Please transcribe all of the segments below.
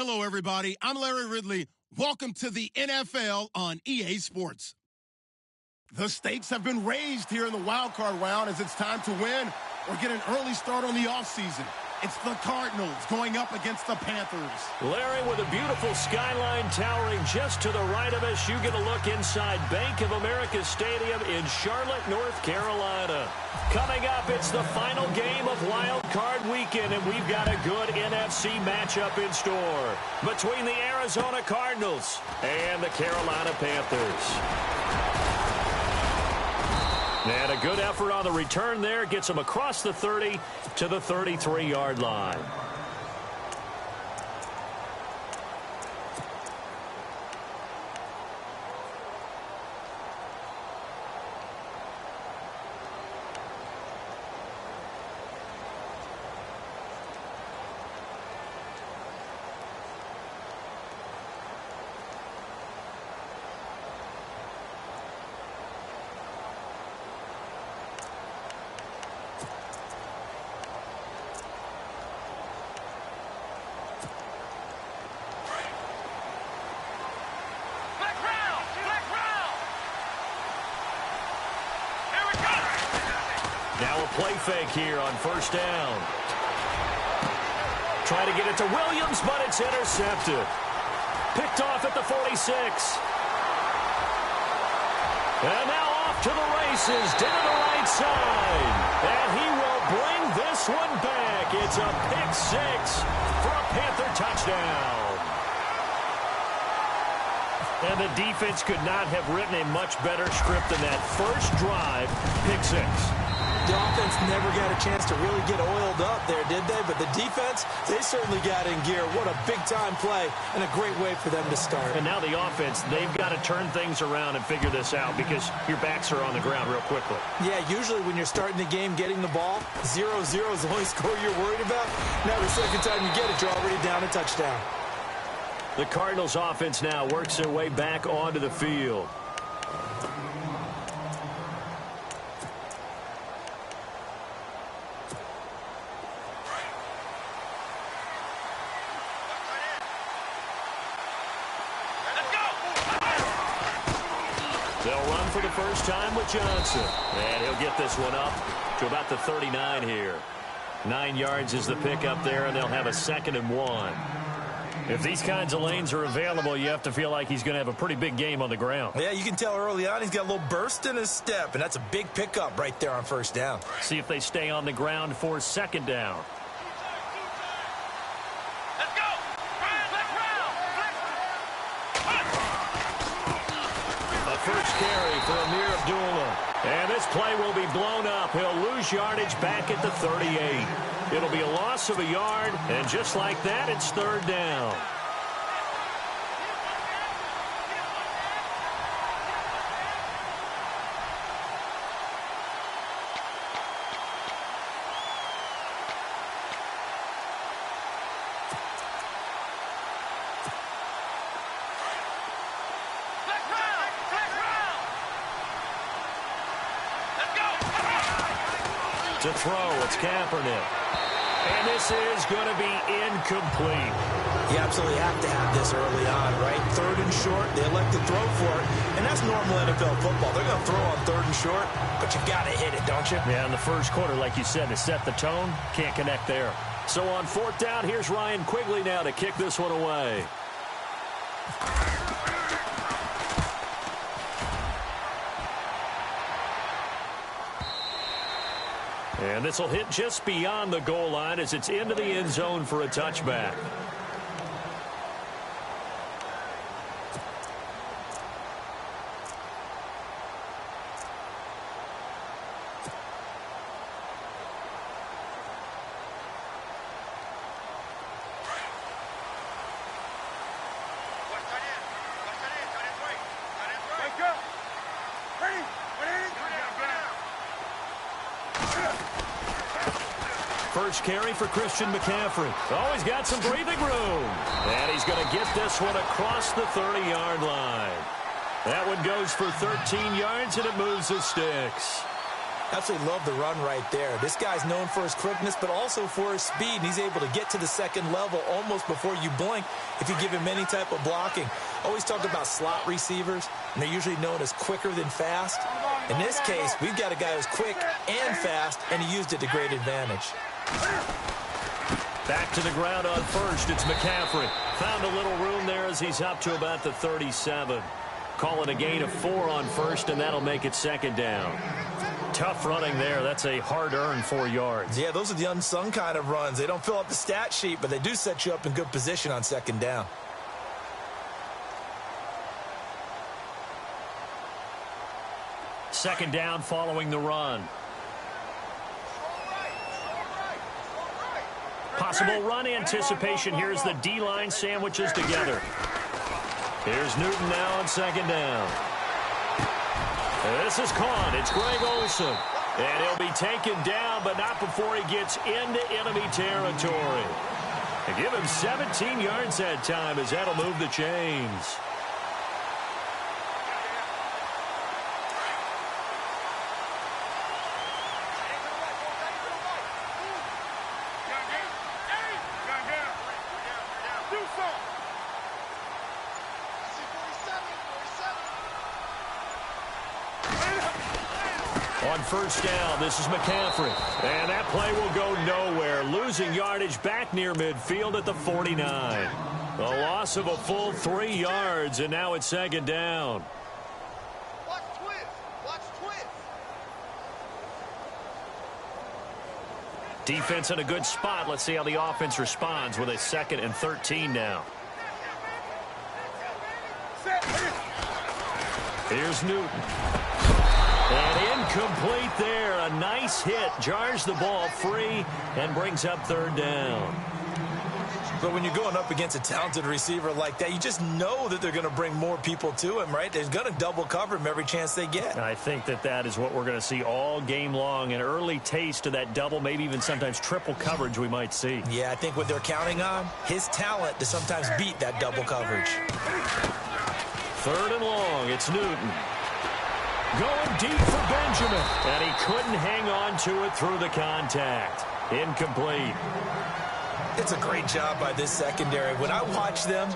Hello, everybody. I'm Larry Ridley. Welcome to the NFL on EA Sports. The stakes have been raised here in the wild card round as it's time to win or get an early start on the offseason. It's the Cardinals going up against the Panthers. Larry, with a beautiful skyline towering just to the right of us, you get a look inside Bank of America Stadium in Charlotte, North Carolina. Coming up, it's the final game of Wild Card Weekend, and we've got a good NFC matchup in store between the Arizona Cardinals and the Carolina Panthers. And a good effort on the return there gets him across the 30 to the 33-yard line. Now a play fake here on first down. Try to get it to Williams, but it's intercepted. Picked off at the 46. And now off to the races, down the right side. And he will bring this one back. It's a pick six for a Panther touchdown. And the defense could not have written a much better script than that first drive, pick six. The offense never got a chance to really get oiled up there, did they? But the defense, they certainly got in gear. What a big-time play and a great way for them to start. And now the offense, they've got to turn things around and figure this out because your backs are on the ground real quickly. Yeah, usually when you're starting the game getting the ball, 0-0 is the only score you're worried about. Now the second time you get it, you're already down a touchdown. The Cardinals offense now works their way back onto the field. They'll run for the first time with Johnson. And he'll get this one up to about the 39 here. 9 yards is the pickup there, and they'll have a 2nd and 1. If these kinds of lanes are available, you have to feel like he's going to have a pretty big game on the ground. Yeah, you can tell early on he's got a little burst in his step, and that's a big pickup right there on first down. See if they stay on the ground for 2nd down. Let's go! A first carry for Amir Abdullah. And this play will be blown up. He'll lose yardage back at the 38. It'll be a loss of a yard, and just like that, it's 3rd down. To throw, it's Kaepernick. And this is going to be incomplete. You absolutely have to have this early on, right? 3rd and short, they elect to throw for it. And that's normal NFL football. They're going to throw on 3rd and short, but you've got to hit it, don't you? Yeah, in the first quarter, like you said, to set the tone, can't connect there. So on 4th down, here's Ryan Quigley now to kick this one away. And this will hit just beyond the goal line as it's into the end zone for a touchback. First carry for Christian McCaffrey. Oh, he's got some breathing room. And he's going to get this one across the 30-yard line. That one goes for 13 yards, and it moves the sticks. Absolutely love the run right there. This guy's known for his quickness, but also for his speed. And he's able to get to the second level almost before you blink if you give him any type of blocking. Always talk about slot receivers, and they're usually known as quicker than fast. In this case, we've got a guy who's quick and fast, and he used it to great advantage. Back to the ground on first. It's McCaffrey. Found a little room there as he's up to about the 37. Call it a gain of 4 on first, and that'll make it second down. Tough running there. That's a hard-earned 4 yards. Yeah, those are the unsung kind of runs. They don't fill up the stat sheet, but they do set you up in good position on second down. Second down following the run. Possible run anticipation. Here's the D-line sandwiches together. Here's Newton now on second down. This is caught. It's Greg Olsen. And he'll be taken down, but not before he gets into enemy territory. They give him 17 yards that time as that'll move the chains. On first down, this is McCaffrey. And that play will go nowhere. Losing yardage back near midfield at the 49. A loss of a full 3 yards, and now it's second down. Watch twist. Watch twist. Defense in a good spot. Let's see how the offense responds with a 2nd and 13 now. Here's Newton. And incomplete there. A nice hit. Jars the ball free and brings up third down. But when you're going up against a talented receiver like that, you just know that they're going to bring more people to him, right? They're going to double cover him every chance they get. I think that is what we're going to see all game long. An early taste of that double, maybe even sometimes triple coverage we might see. Yeah, I think what they're counting on, his talent to sometimes beat that double coverage. Third and long. It's Newton. Going deep for Benjamin. And he couldn't hang on to it through the contact. Incomplete. It's a great job by this secondary. When I watch them,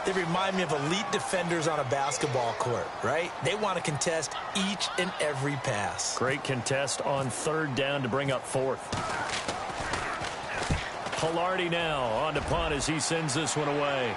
they remind me of elite defenders on a basketball court, right? They want to contest each and every pass. Great contest on third down to bring up fourth. Hilardi now on to punt as he sends this one away.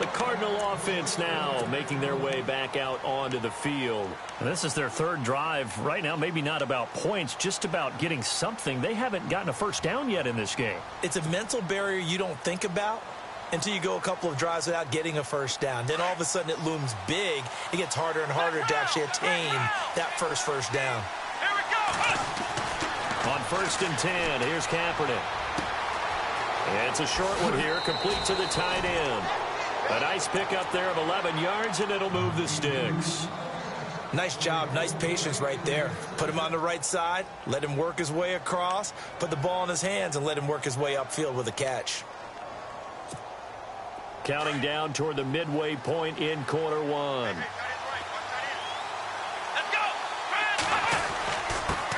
The Cardinal offense now making their way back out onto the field. And this is their third drive. Right now, maybe not about points, just about getting something. They haven't gotten a first down yet in this game. It's a mental barrier you don't think about until you go a couple of drives without getting a first down. Then all of a sudden it looms big. It gets harder and harder to actually attain that first down. Here we go. On 1st and 10, here's Kaepernick. And it's a short one here, complete to the tight end. A nice pickup there of 11 yards, and it'll move the sticks. Nice job, nice patience right there. Put him on the right side, let him work his way across, put the ball in his hands, and let him work his way upfield with a catch. Counting down toward the midway point in quarter one. Let's go.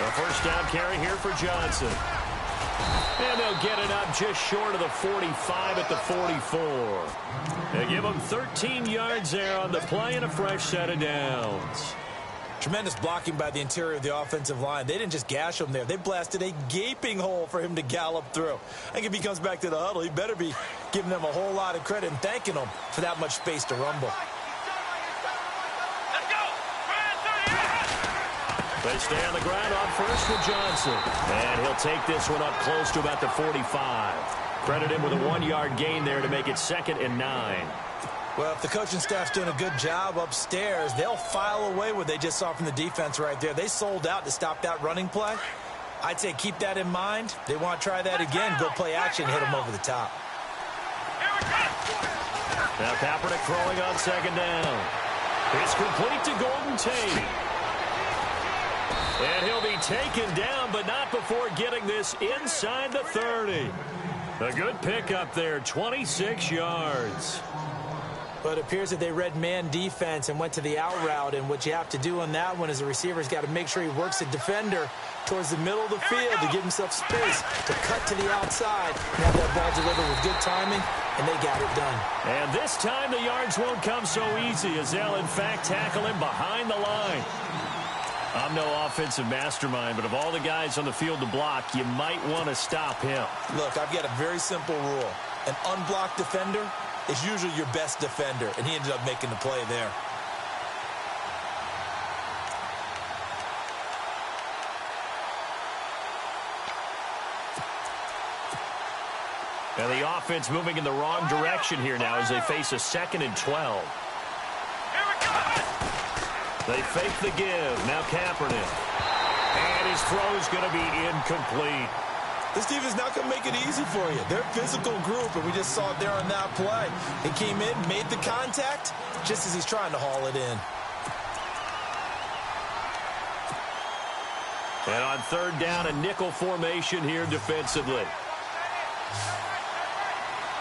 A first down carry here for Johnson. And they'll get it up just short of the 45 at the 44. They give them 13 yards there on the play and a fresh set of downs. Tremendous blocking by the interior of the offensive line. They didn't just gash him there. They blasted a gaping hole for him to gallop through. I think if he comes back to the huddle, he better be giving them a whole lot of credit and thanking them for that much space to rumble. Let's go. They stay on the ground on first with Johnson. And he'll take this one up close to about the 45. Credit him with a 1-yard gain there to make it 2nd and 9. Well, if the coaching staff's doing a good job upstairs, they'll file away what they just saw from the defense right there. They sold out to stop that running play. I'd say keep that in mind. They want to try that again, go play action, hit them over the top. Now Kaepernick throwing on 2nd down. It's complete to Golden Tate. And he'll be taken down, but not before getting this inside the 30. A good pickup there, 26 yards. Well, it appears that they read man defense and went to the out route, and what you have to do on that one is the receiver's got to make sure he works the defender towards the middle of the field to give himself space to cut to the outside and have that ball delivered with good timing, and they got it done. And this time the yards won't come so easy as they'll, in fact, tackle him behind the line. I'm no offensive mastermind, but of all the guys on the field to block, you might want to stop him. Look, I've got a very simple rule. An unblocked defender is usually your best defender, and he ended up making the play there. And the offense moving in the wrong direction here now as they face a 2nd and 12. Here we go. They fake the give. Now Kaepernick. And his throw is going to be incomplete. This defense not going to make it easy for you. They're a physical group, and we just saw it there on that play. He came in, made the contact, just as he's trying to haul it in. And on 3rd down, a nickel formation here defensively.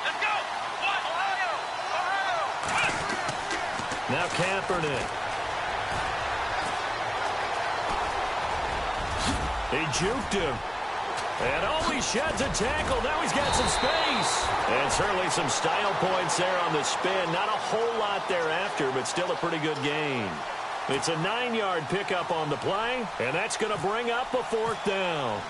Let's go. Ohio. Now Kaepernick. He juked him. And he sheds a tackle. Now he's got some space. And certainly some style points there on the spin. Not a whole lot thereafter, but still a pretty good gain. It's a 9-yard pickup on the play, and that's going to bring up a 4th down.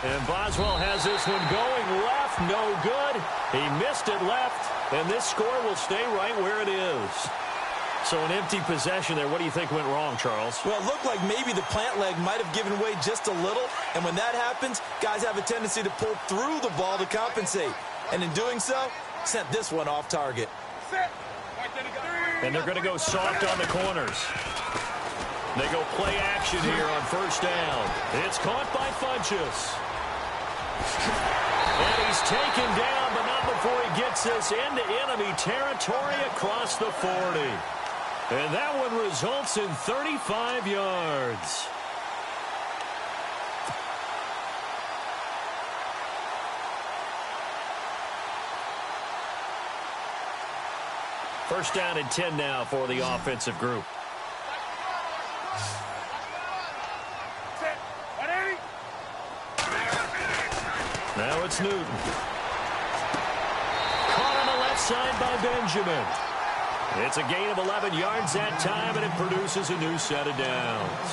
And Boswell has this one going left. No good. He missed it left, and this score will stay right where it is. So an empty possession there. What do you think went wrong, Charles? Well, it looked like maybe the plant leg might have given way just a little. And when that happens, guys have a tendency to pull through the ball to compensate. And in doing so, sent this one off target. And they're going to go soft on the corners. They go play action here on 1st down. It's caught by Funchess. And he's taken down, but not before he gets this into enemy territory across the 40. And that one results in 35 yards. First down and 10 now for the offensive group. Now it's Newton. Caught on the left side by Benjamin. It's a gain of 11 yards that time, and it produces a new set of downs.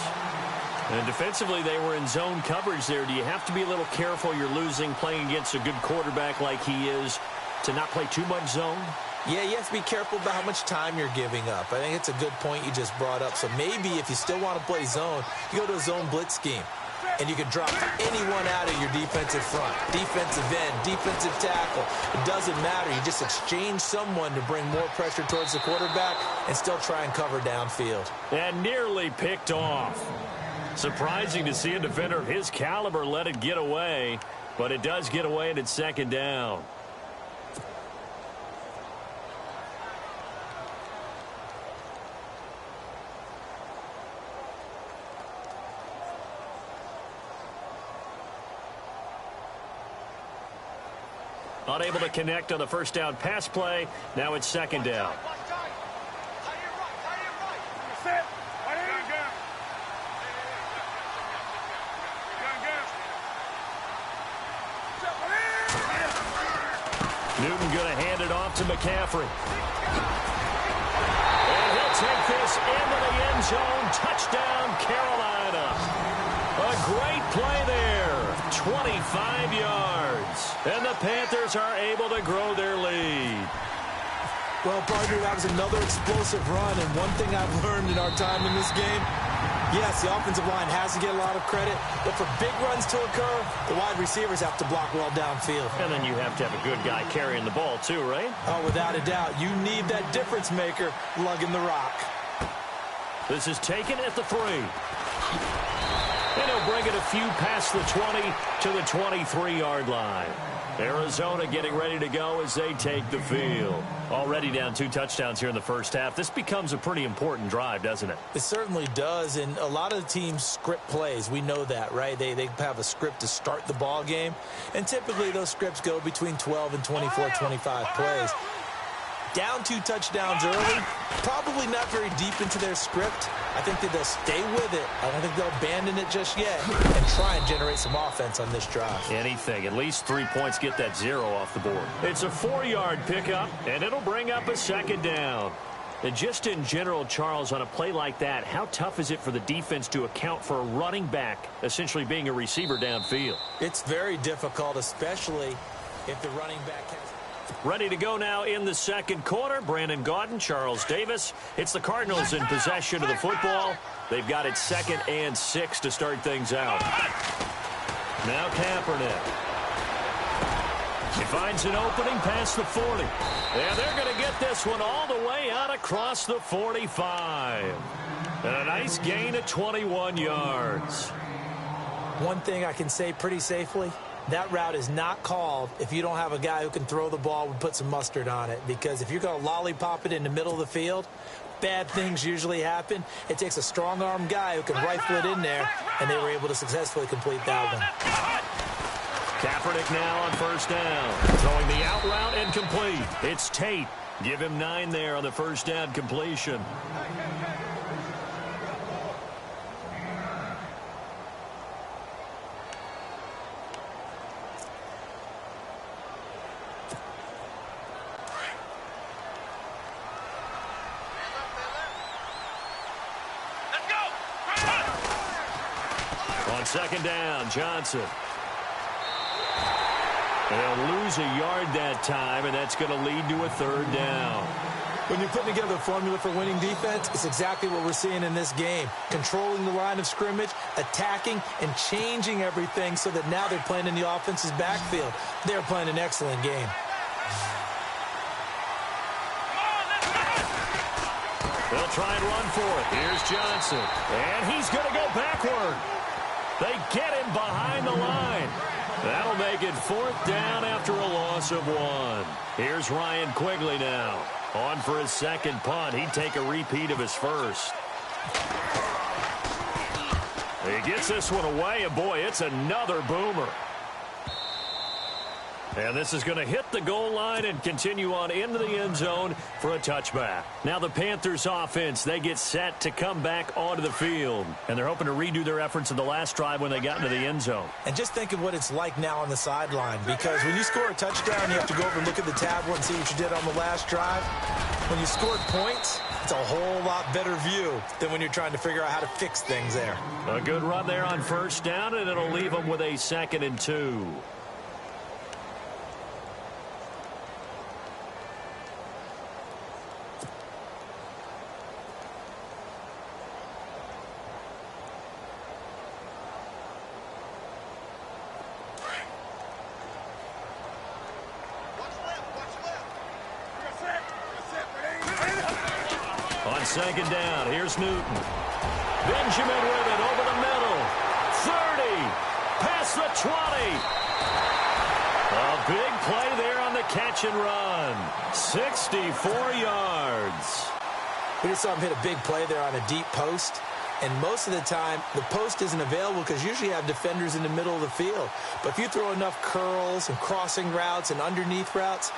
And defensively, they were in zone coverage there. Do you have to be a little careful you're losing playing against a good quarterback like he is to not play too much zone? Yeah, you have to be careful about how much time you're giving up. I think it's a good point you just brought up. So maybe if you still want to play zone, you go to a zone blitz scheme. And you can drop anyone out of your defensive front, defensive end, defensive tackle. It doesn't matter. You just exchange someone to bring more pressure towards the quarterback and still try and cover downfield. And nearly picked off. Surprising to see a defender of his caliber let it get away, but it does get away and it's 2nd down. Unable to connect on the first down pass play. Now it's 2nd down. Newton going to hand it off to McCaffrey. And he'll take this into the end zone. Touchdown, Carolina. A great play there. 25 yards. And the Panthers are able to grow their lead. Well, partner, that was another explosive run. And one thing I've learned in our time in this game, yes, the offensive line has to get a lot of credit, but for big runs to occur, the wide receivers have to block well downfield. And then you have to have a good guy carrying the ball too, right? Oh, without a doubt. You need that difference maker lugging the rock. This is taken at the 3. And he'll bring it a few past the 20 to the 23-yard line. Arizona getting ready to go as they take the field. Already down 2 touchdowns here in the first half. This becomes a pretty important drive, doesn't it? It certainly does, and a lot of the teams script plays. We know that, right? They have a script to start the ball game, and typically those scripts go between 12 and 24, 25 plays. Down 2 touchdowns early, probably not very deep into their script. I think that they'll stay with it. I don't think they'll abandon it just yet and try and generate some offense on this drive. Anything. At least 3 points, get that 0 off the board. It's a 4-yard pickup, and it'll bring up a second down. And just in general, Charles, on a play like that, how tough is it for the defense to account for a running back essentially being a receiver downfield? It's very difficult, especially if the running back has... Ready to go now in the second quarter. Brandon Gaudin, Charles Davis. It's the Cardinals in possession of the football. They've got it 2nd and 6 to start things out. Now Kaepernick. He finds an opening past the 40. And they're going to get this one all the way out across the 45. And a nice gain of 21 yards. One thing I can say pretty safely, that route is not called if you don't have a guy who can throw the ball and put some mustard on it. Because if you're going to lollipop it in the middle of the field, bad things usually happen. It takes a strong-arm guy who can rifle it in there, and they were able to successfully complete that one. Kaepernick now on first down. Throwing the out route and complete. It's Tate. Give him 9 there on the first down completion. Second down, Johnson. They'll lose a yard that time, and that's going to lead to a 3rd down. When you're putting together a formula for winning defense, it's exactly what we're seeing in this game. Controlling the line of scrimmage, attacking, and changing everything so that now they're playing in the offense's backfield. They're playing an excellent game. They'll try and run for it. Here's Johnson, and he's going to go backward. They get him behind the line. That'll make it 4th down after a loss of 1. Here's Ryan Quigley now. On for his second punt. He'd take a repeat of his first. He gets this one away, and boy, it's another boomer. And this is going to hit the goal line and continue on into the end zone for a touchback. Now the Panthers offense, they get set to come back onto the field. And they're hoping to redo their efforts in the last drive when they got into the end zone. And just think of what it's like now on the sideline. Because when you score a touchdown, you have to go over and look at the tablet and see what you did on the last drive. When you scored points, it's a whole lot better view than when you're trying to figure out how to fix things there. A good run there on first down, and it'll leave them with a 2nd and 2. Second down. Here's Newton. Benjamin with it over the middle. 30. Past the 20. A big play there on the catch and run. 64 yards. We just saw him hit a big play there on a deep post. And most of the time, the post isn't available because usually you have defenders in the middle of the field. But if you throw enough curls and crossing routes and underneath routes,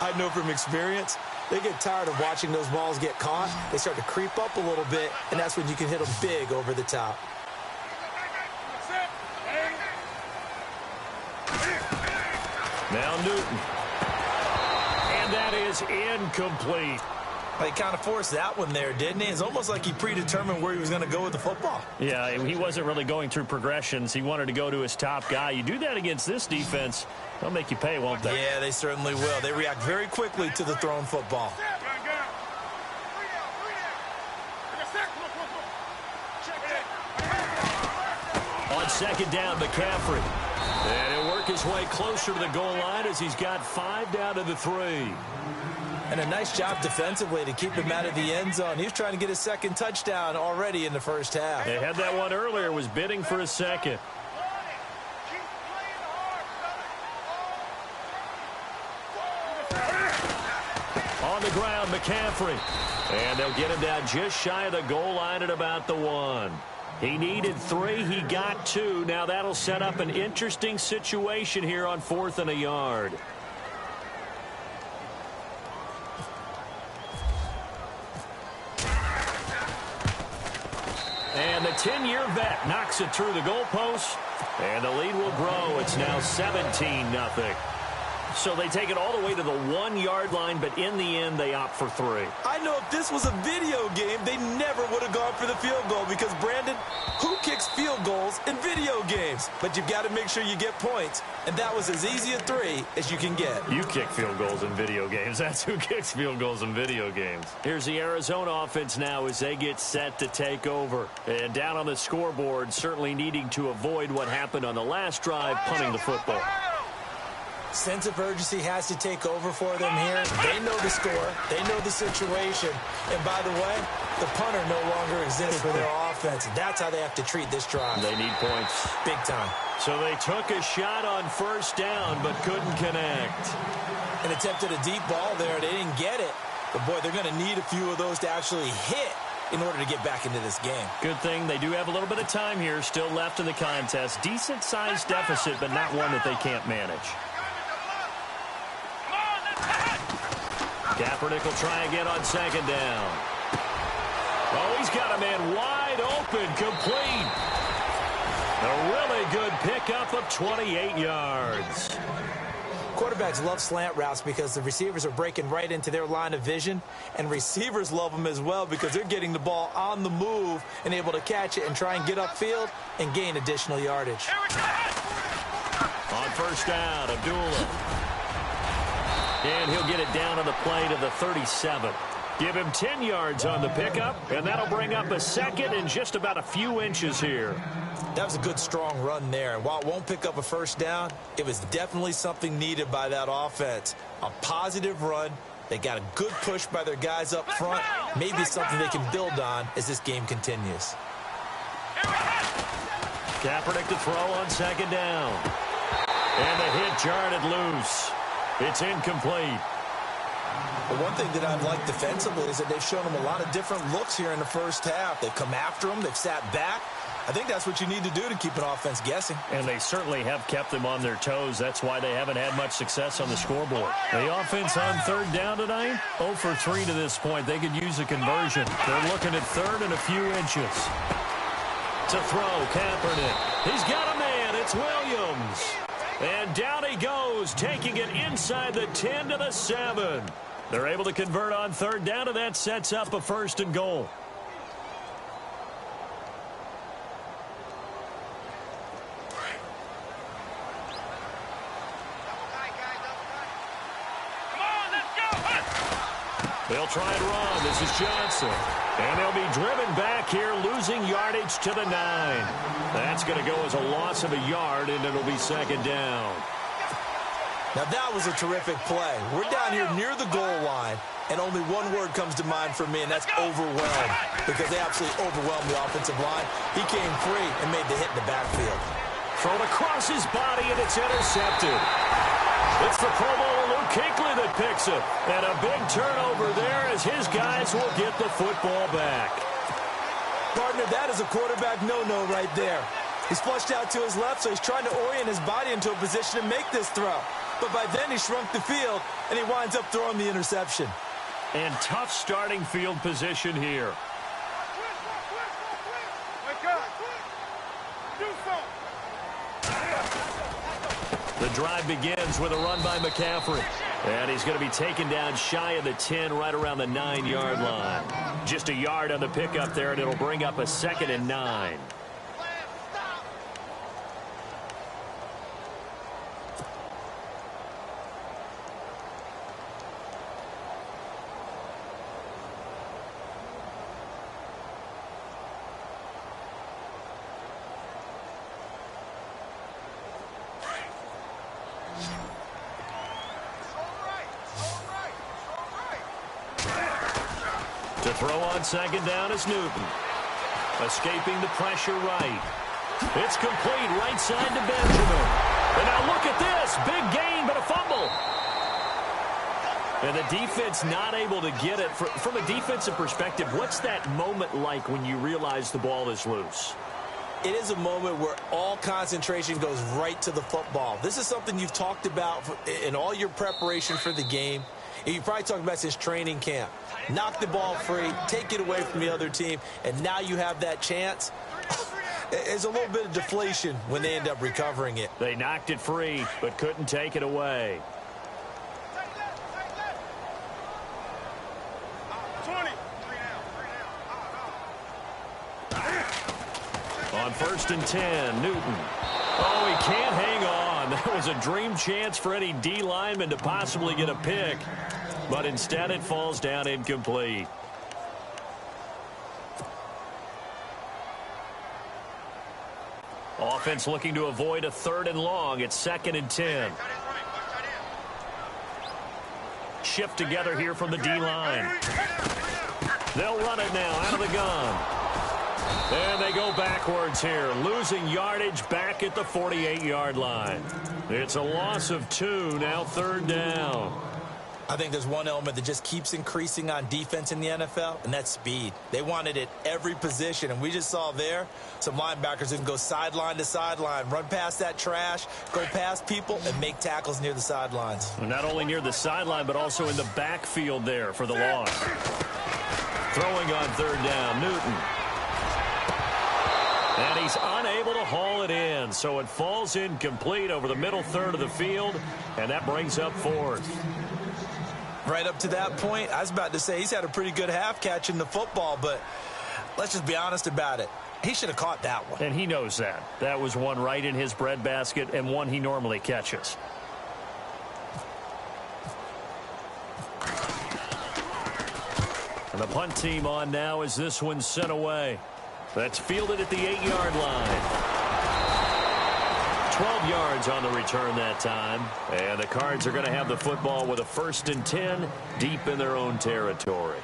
I know from experience, they get tired of watching those balls get caught. They start to creep up a little bit, and that's when you can hit them big over the top. Now Newton. And that is incomplete. He kind of forced that one there, didn't he? It's almost like he predetermined where he was going to go with the football. Yeah, he wasn't really going through progressions. He wanted to go to his top guy. You do that against this defense, they'll make you pay, won't they? Yeah, they certainly will. They react very quickly to the thrown football. On second down, McCaffrey. And he'll work his way closer to the goal line as he's got 5 down to the 3. And a nice job defensively to keep him out of the end zone. He was trying to get his 2nd touchdown already in the first half. They had that one earlier, was bidding for a 2nd. On the ground, McCaffrey. And they'll get him down just shy of the goal line at about the 1. He needed 3. He got 2. Now that'll set up an interesting situation here on 4th and a yard. And the 10-year vet knocks it through the goalpost. And the lead will grow. It's now 17-0. So they take it all the way to the 1-yard line, but in the end, they opt for 3. I know if this was a video game, they never would have gone for the field goal because, Brandon, who kicks field goals in video games? But you've got to make sure you get points, and that was as easy a 3 as you can get. You kick field goals in video games. That's who kicks field goals in video games. Here's the Arizona offense now as they get set to take over. And down on the scoreboard, certainly needing to avoid what happened on the last drive, punting the football. Sense of urgency has to take over for them here. They know the score. They know the situation. And by the way, the punter no longer exists for their offense. That's how they have to treat this drive. They need points. Big time. So they took a shot on first down but couldn't connect. And attempted a deep ball there. They didn't get it. But, boy, they're going to need a few of those to actually hit in order to get back into this game. Good thing they do have a little bit of time here still left in the contest. Decent-sized deficit, but not one that they can't manage. Kaepernick will try again on second down. Oh, he's got a man wide open, complete. A really good pickup of 28 yards. Quarterbacks love slant routes because the receivers are breaking right into their line of vision, and receivers love them as well because they're getting the ball on the move and able to catch it and try and get upfield and gain additional yardage. On first down, Abdullah. And he'll get it down on the play to the 37. Give him 10 yards on the pickup, and that'll bring up a second in just about a few inches here. That was a good, strong run there. And while it won't pick up a first down, it was definitely something needed by that offense. A positive run. They got a good push by their guys up front. Maybe something they can build on as this game continues. Kaepernick to throw on second down. And the hit jarred it loose. It's incomplete. The one thing that I've liked defensively is that they've shown them a lot of different looks here in the first half. They've come after them. They've sat back. I think that's what you need to do to keep an offense guessing. And they certainly have kept them on their toes. That's why they haven't had much success on the scoreboard. The offense on third down tonight, 0 for 3 to this point. They could use a conversion. They're looking at third and a few inches. To throw, Kaepernick. He's got a man. It's Williams. And down he goes, taking it inside the 10 to the 7. They're able to convert on third down, and that sets up a first and goal. They'll try and run. This is Johnson. And they'll be driven back here, losing yardage to the 9. That's going to go as a loss of a yard, and it'll be second down. Now, that was a terrific play. We're down here near the goal line, and only one word comes to mind for me, and that's overwhelmed, because they absolutely overwhelmed the offensive line. He came free and made the hit in the backfield. Thrown across his body, and it's intercepted. It's the Pro Bowler Luke Kuechly that picks it. And a big turnover there as his guys will get the football back. Partner, that is a quarterback no-no right there. He's flushed out to his left, so he's trying to orient his body into a position to make this throw. But by then, he shrunk the field, and he winds up throwing the interception. And tough starting field position here. The drive begins with a run by McCaffrey. And he's going to be taken down shy of the 10, right around the 9-yard line. Just a yard on the pickup there, and it'll bring up a 2nd and 9. To throw on second down is Newton. Escaping the pressure right. It's complete right side to Benjamin. And now look at this. Big gain, but a fumble. And the defense not able to get it. From a defensive perspective, what's that moment like when you realize the ball is loose? It is a moment where all concentration goes right to the football. This is something you've talked about in all your preparation for the game. And you probably talked about since training camp. Knock the ball free, take it away from the other team, and now you have that chance. There's a little bit of deflation when they end up recovering it. They knocked it free, but couldn't take it away. On 1st and 10, Newton. Oh, he can't hang on. That was a dream chance for any D lineman to possibly get a pick. But instead it falls down incomplete. Offense looking to avoid a 3rd and long. It's 2nd and 10. Shift together here from the D-line. They'll run it now out of the gun. And they go backwards here, losing yardage back at the 48-yard line. It's a loss of 2, now 3rd down. I think there's one element that just keeps increasing on defense in the NFL, and that's speed. They want it at every position, and we just saw there some linebackers who can go sideline to sideline, run past that trash, go past people, and make tackles near the sidelines. Not only near the sideline, but also in the backfield there for the loss. Throwing on 3rd down, Newton. And he's unable to haul it in, so it falls incomplete over the middle 3rd of the field, and that brings up 4th. Right up to that point, I was about to say he's had a pretty good half catching the football, but let's just be honest about it. He should have caught that one. And he knows that. That was one right in his breadbasket and one he normally catches. And the punt team on now as this one's sent away. That's fielded at the 8-yard line. 12 yards on the return that time. And the Cards are going to have the football with a 1st and 10 deep in their own territory.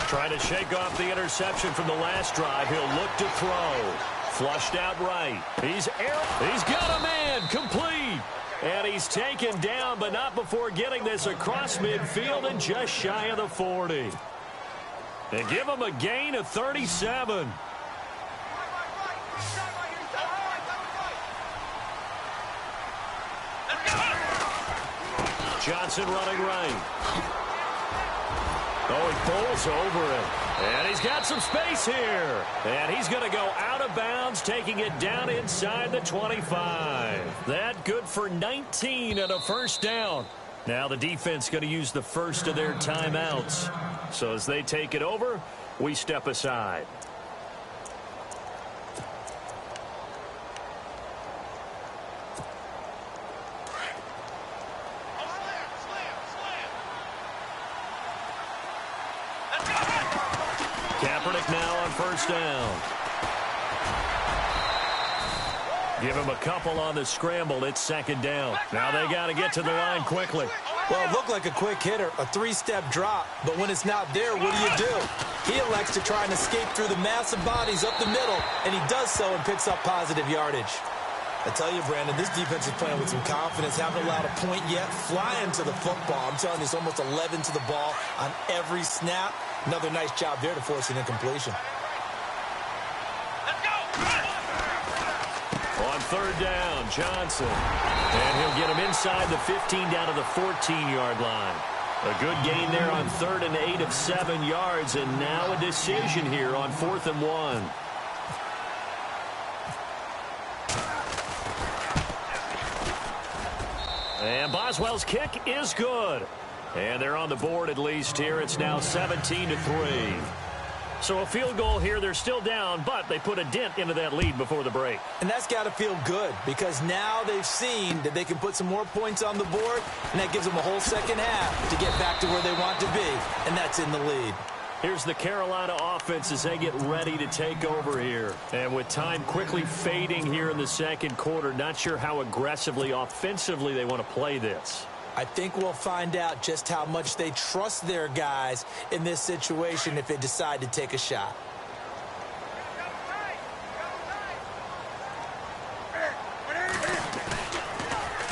Trying to shake off the interception from the last drive. He'll look to throw. Flushed out right. He's got a man. Complete. And he's taken down, but not before getting this across midfield and just shy of the 40. They give him a gain of 37. Johnson running right. Oh, he falls over it. And he's got some space here. And he's going to go out of bounds, taking it down inside the 25. That good for 19 and a 1st down. Now the defense going to use the first of their timeouts. So as they take it over, we step aside. Now on 1st down. Give him a couple on the scramble. It's 2nd down. Now they got to get to the line quickly. Well, it looked like a quick hitter, a 3-step drop, but when it's not there, what do? He elects to try and escape through the massive bodies up the middle, and he does so and picks up positive yardage. I tell you, Brandon, this defense is playing with some confidence. Haven't allowed a point yet. Flying to the football. I'm telling you, it's almost 11 to the ball on every snap. Another nice job there to force an incompletion. Let's go! On 3rd down, Johnson. And he'll get him inside the 15 down to the 14-yard line. A good gain there on 3rd and 8 of 7 yards. And now a decision here on 4th and 1. And Boswell's kick is good. And they're on the board at least here. It's now 17-3. So a field goal here. They're still down, but they put a dent into that lead before the break. And that's got to feel good because now they've seen that they can put some more points on the board, and that gives them a whole second half to get back to where they want to be, and that's in the lead. Here's the Carolina offense as they get ready to take over here. And with time quickly fading here in the 2nd quarter, not sure how aggressively, offensively they want to play this. I think we'll find out just how much they trust their guys in this situation if they decide to take a shot.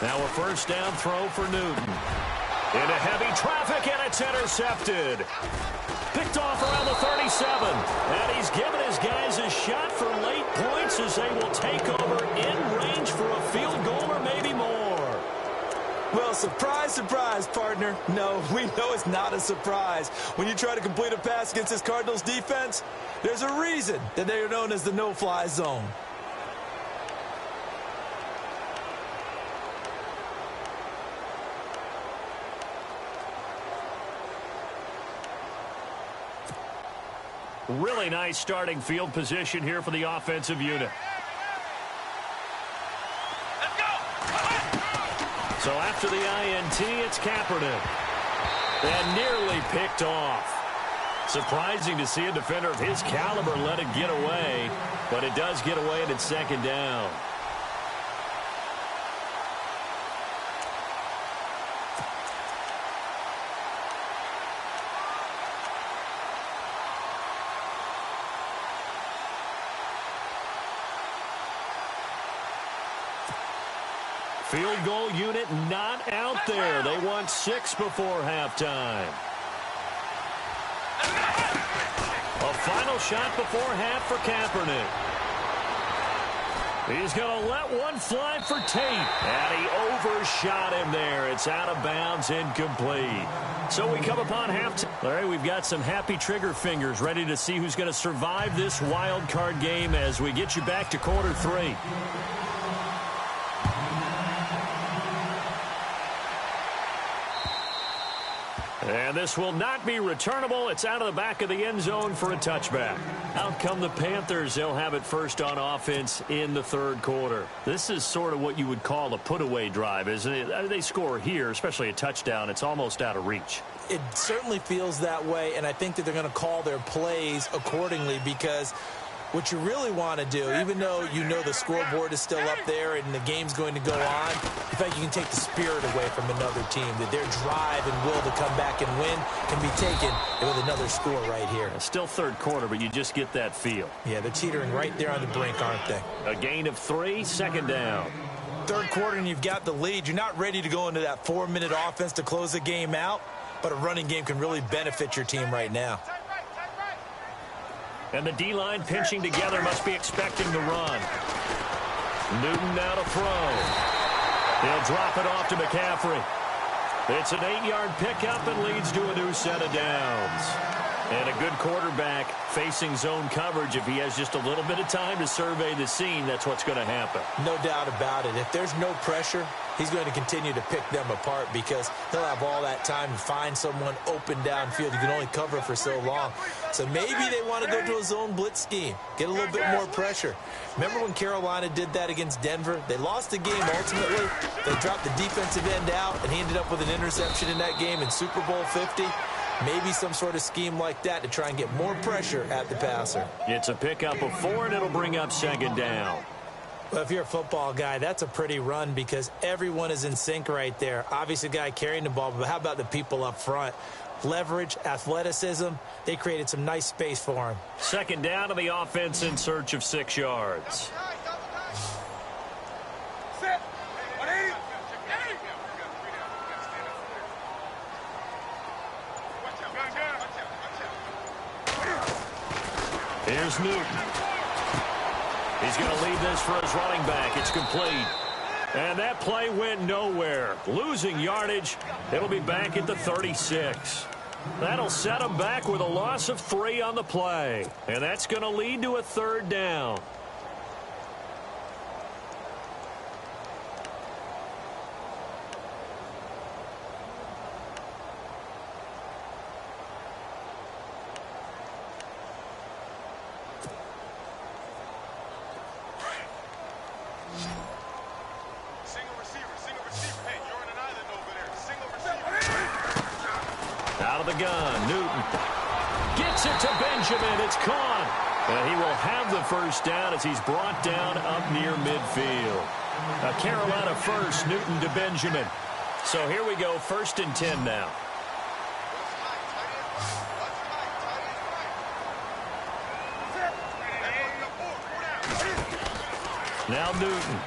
Now a first down throw for Newton. Into heavy traffic, and it's intercepted. Picked off around the 37. And he's given his guys a shot for late points as they will take over in range for a field goal or maybe more. Well, surprise, surprise, partner. No, we know it's not a surprise. When you try to complete a pass against this Cardinals defense, there's a reason that they are known as the no-fly zone. Really nice starting field position here for the offensive unit. Let's go! So after the INT, it's Kaepernick. And nearly picked off. Surprising to see a defender of his caliber let it get away, but it does get away and it's second down. Field goal unit not out there. They want 6 before halftime. A final shot before half for Kaepernick. He's going to let one fly for Tate. And he overshot him there. It's out of bounds, incomplete. So we come upon halftime. All right, we've got some happy trigger fingers ready to see who's going to survive this wild card game as we get you back to quarter 3. And this will not be returnable. It's out of the back of the end zone for a touchback. Out come the Panthers. They'll have it first on offense in the third quarter. This is sort of what you would call a put-away drive, isn't it? They score here, especially a touchdown. It's almost out of reach. It certainly feels that way, and I think that they're going to call their plays accordingly because what you really want to do, even though you know the scoreboard is still up there and the game's going to go on, in fact, you can take the spirit away from another team, that their drive and will to come back and win can be taken with another score right here. It's still third quarter, but you just get that feel. Yeah, they're teetering right there on the brink, aren't they? A gain of 3, second down. Third quarter and you've got the lead. You're not ready to go into that 4-minute offense to close the game out, but a running game can really benefit your team right now. And the D-line pinching together must be expecting the run. Newton now to throw. He'll drop it off to McCaffrey. It's an 8-yard pickup and leads to a new set of downs. And a good quarterback facing zone coverage. If he has just a little bit of time to survey the scene, that's what's going to happen. No doubt about it. If there's no pressure, he's going to continue to pick them apart because he'll have all that time to find someone open downfield. You can only cover for so long. So maybe they want to go to a zone blitz scheme, get a little bit more pressure. Remember when Carolina did that against Denver? They lost the game ultimately. They dropped the defensive end out, and he ended up with an interception in that game in Super Bowl 50. Maybe some sort of scheme like that to try and get more pressure at the passer. It's a pickup of 4, and it'll bring up second down. Well, if you're a football guy, that's a pretty run because everyone is in sync right there. Obviously, the guy carrying the ball, but how about the people up front? Leverage, athleticism, they created some nice space for him. Second down to the offense in search of 6 yards. Here's Newton. He's going to lead this for his running back. It's complete. And that play went nowhere. Losing yardage. It'll be back at the 36. That'll set him back with a loss of 3 on the play. And that's going to lead to a third down. The gun. Newton gets it to Benjamin. It's caught. And he will have the first down as he's brought down up near midfield. A Carolina first, Newton to Benjamin. So here we go, 1st and 10 now. Now Newton.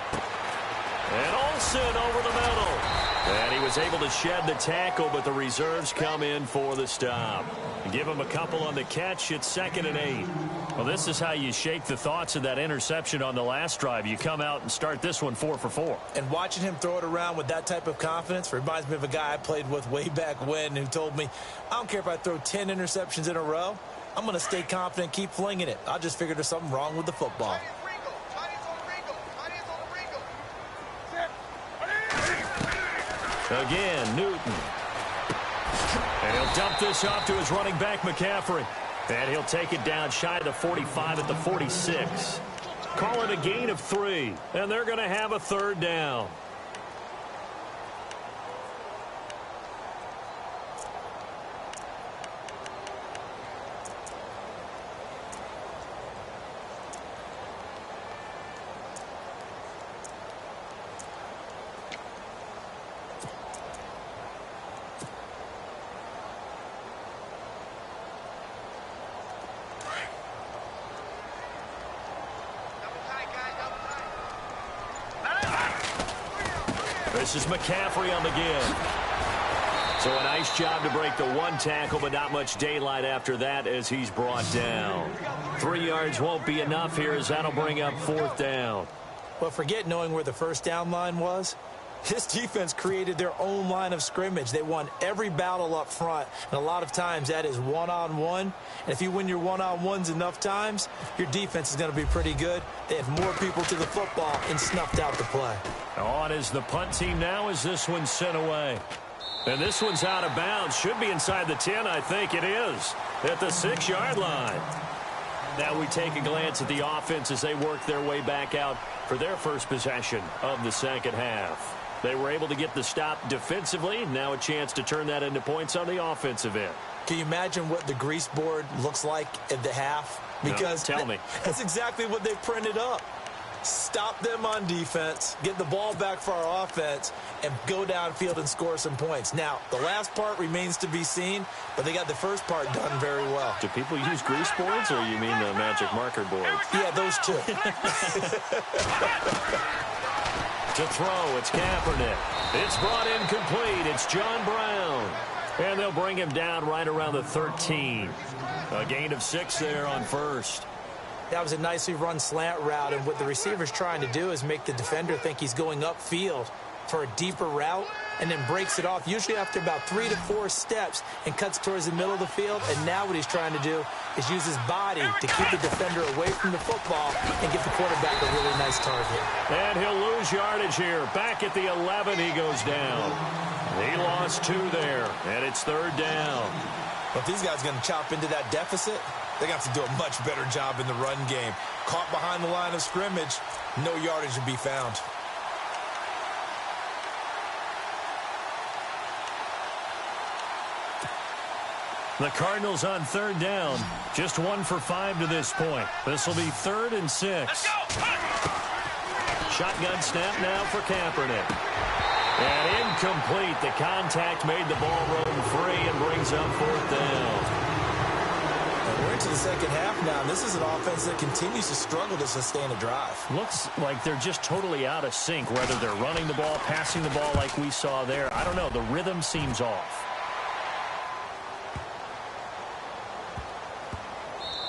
And Olsen over the middle. And he was able to shed the tackle, but the reserves come in for the stop. Give him a couple on the catch. It's 2nd and 8. Well, this is how you shake the thoughts of that interception on the last drive. You come out and start this one 4 for 4. And watching him throw it around with that type of confidence reminds me of a guy I played with way back when who told me, I don't care if I throw 10 interceptions in a row. I'm going to stay confident, keep flinging it. I just figured there's something wrong with the football. Again, Newton. And he'll dump this off to his running back, McCaffrey. And he'll take it down shy of the 45 at the 46. Call it a gain of 3. And they're going to have a 3rd down. This is McCaffrey on the give. So a nice job to break the 1 tackle, but not much daylight after that as he's brought down. 3 yards won't be enough here as that'll bring up 4th down. Well, forget knowing where the 1st down line was. This defense created their own line of scrimmage. They won every battle up front, and a lot of times that is one-on-one. And if you win your one-on-ones enough times, your defense is going to be pretty good. They had more people to the football and snuffed out the play. On is the punt team now as this one's sent away. And this one's out of bounds. Should be inside the 10, I think it is, at the 6-yard line. Now we take a glance at the offense as they work their way back out for their first possession of the 2nd half. They were able to get the stop defensively. Now a chance to turn that into points on the offensive end. Can you imagine what the grease board looks like at the half? Because no, tell me. That's exactly what they printed up. Stop them on defense, get the ball back for our offense, and go downfield and score some points. Now, the last part remains to be seen, but they got the first part done very well. Do people use grease boards, or you mean the magic marker boards? Yeah, those two. To throw, it's Kaepernick. It's brought in complete. It's John Brown. And they'll bring him down right around the 13. A gain of 6 there on 1st. That was a nicely run slant route, and what the receiver's trying to do is make the defender think he's going upfield for a deeper route and then breaks it off, usually after about 3 to 4 steps, and cuts towards the middle of the field. And now what he's trying to do is use his body to keep the defender away from the football and give the quarterback a really nice target. And he'll lose yardage here. Back at the 11, he goes down. He lost 2 there, and it's 3rd down. But if these guys are going to chop into that deficit, they got to do a much better job in the run game. Caught behind the line of scrimmage, no yardage to be found. The Cardinals on 3rd down. Just 1 for 5 to this point. This will be 3rd and 6. Let's go! Shotgun snap now for Kaepernick. And incomplete. The contact made the ball roam free and brings up 4th down. We're into the 2nd half now. This is an offense that continues to struggle to sustain a drive. Looks like they're just totally out of sync, whether they're running the ball, passing the ball like we saw there. I don't know. The rhythm seems off.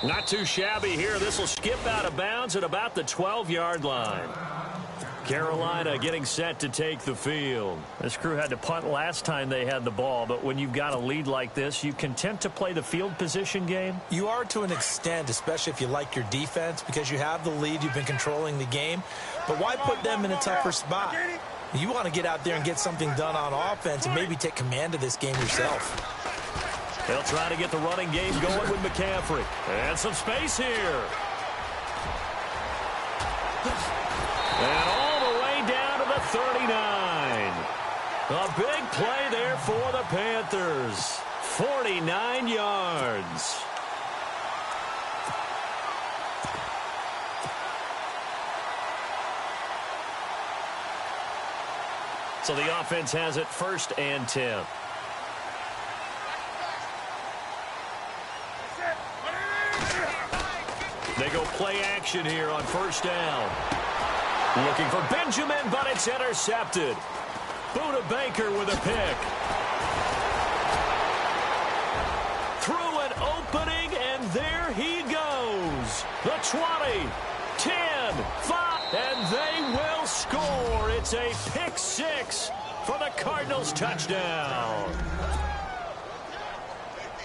Not too shabby here. This will skip out of bounds at about the 12-yard line. Carolina getting set to take the field. This crew had to punt last time they had the ball, but when you've got a lead like this, you content to play the field position game? You are to an extent, especially if you like your defense, because you have the lead, you've been controlling the game. But why put them in a tougher spot? You want to get out there and get something done on offense and maybe take command of this game yourself. They'll try to get the running game going with McCaffrey. And some space here. And all the way down to the 39. A big play there for the Panthers. 49 yards. So the offense has it 1st and 10. They go play action here on 1st down. Looking for Benjamin, but it's intercepted. Buda Baker with a pick. Through an opening, and there he goes. The 20, 10, 5, and they will score. It's a pick 6 for the Cardinals touchdown.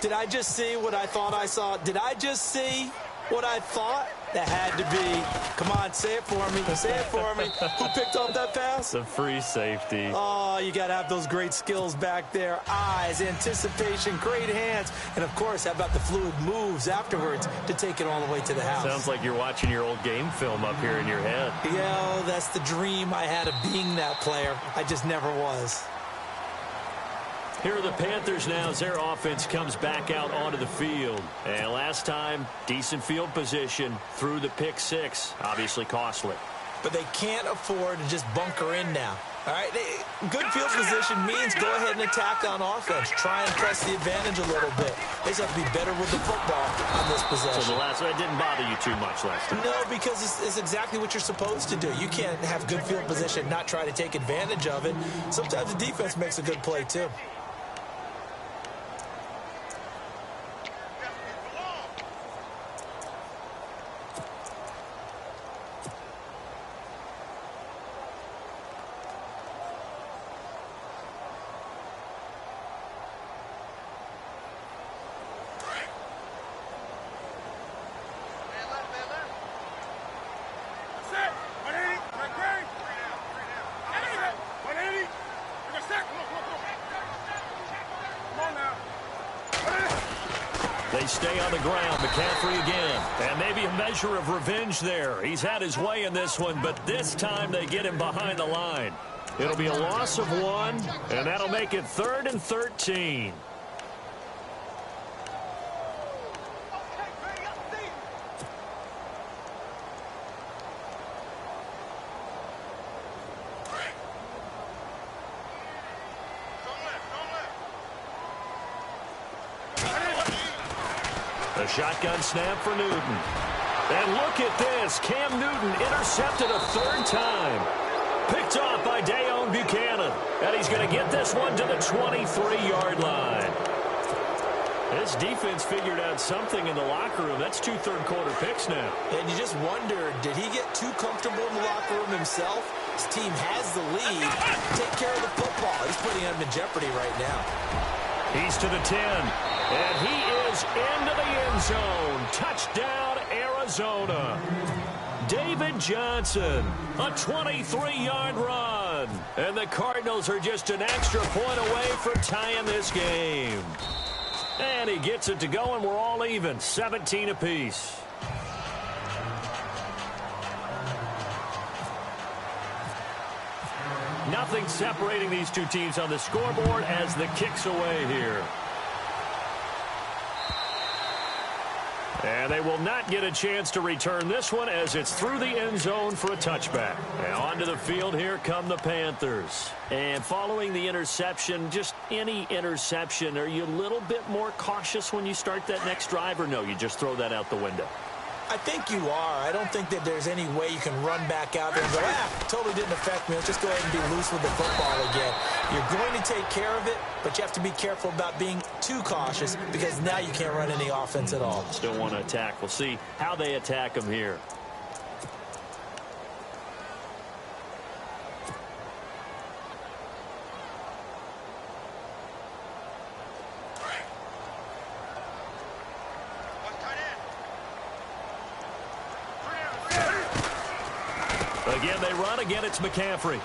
Did I just see what I thought I saw? Did I just see what I thought? That had to be. Come on, say it for me. Say it for me. Who picked up that pass? The free safety. Oh, you got to have those great skills back there. Eyes, anticipation, great hands. And, of course, how about the fluid moves afterwards to take it all the way to the house? Sounds like you're watching your old game film up here in your head. Yeah, that's the dream I had of being that player. I just never was. Here are the Panthers now as their offense comes back out onto the field. And last time, decent field position through the pick 6. Obviously costly. But they can't afford to just bunker in now. All right, good field position means go ahead and attack on offense. Try and press the advantage a little bit. They just have to be better with the football on this possession. So the last one didn't bother you too much last time? No, because it's exactly what you're supposed to do. You can't have good field position and not try to take advantage of it. Sometimes the defense makes a good play, too. They stay on the ground. McCaffrey again. And maybe a measure of revenge there. He's had his way in this one, but this time they get him behind the line. It'll be a loss of 1, and that'll make it 3rd and 13. A shotgun snap for Newton. And look at this. Cam Newton intercepted a 3rd time. Picked off by Dayon Buchanan. And he's going to get this one to the 23-yard line. This defense figured out something in the locker room. That's 2 third-quarter picks now. And you just wonder, did he get too comfortable in the locker room himself? His team has the lead. Take care of the football. He's putting him in jeopardy right now. He's to the 10. And he is into the end zone. Touchdown, Arizona. David Johnson, a 23-yard run. And the Cardinals are just an extra point away from tying this game. And he gets it to go, and we're all even, 17 apiece. Nothing separating these two teams on the scoreboard as the kick's away here. And they will not get a chance to return this one as it's through the end zone for a touchback. And onto the field, here come the Panthers. And following the interception, just any interception, are you a little bit more cautious when you start that next drive, or no, you just throw that out the window? I think you are. I don't think that there's any way you can run back out there and go, totally didn't affect me. Let's just go ahead and be loose with the football again. You're going to take care of it, but you have to be careful about being too cautious because now you can't run any offense at all. Still want to attack. We'll see how they attack them here. Again, they run. Again, it's McCaffrey.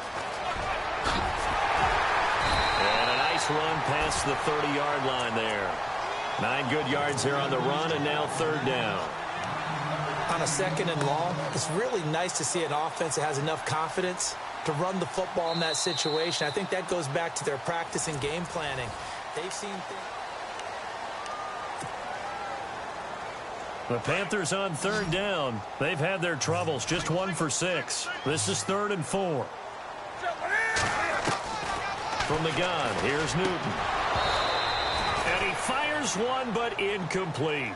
And a nice run past the 30-yard line there. 9 good yards there on the run, and now 3rd down. On a 2nd and long, it's really nice to see an offense that has enough confidence to run the football in that situation. I think that goes back to their practice and game planning. They've seen things. The Panthers on 3rd down. They've had their troubles, just 1 for 6. This is 3rd and 4. From the gun, here's Newton. And he fires one, but incomplete.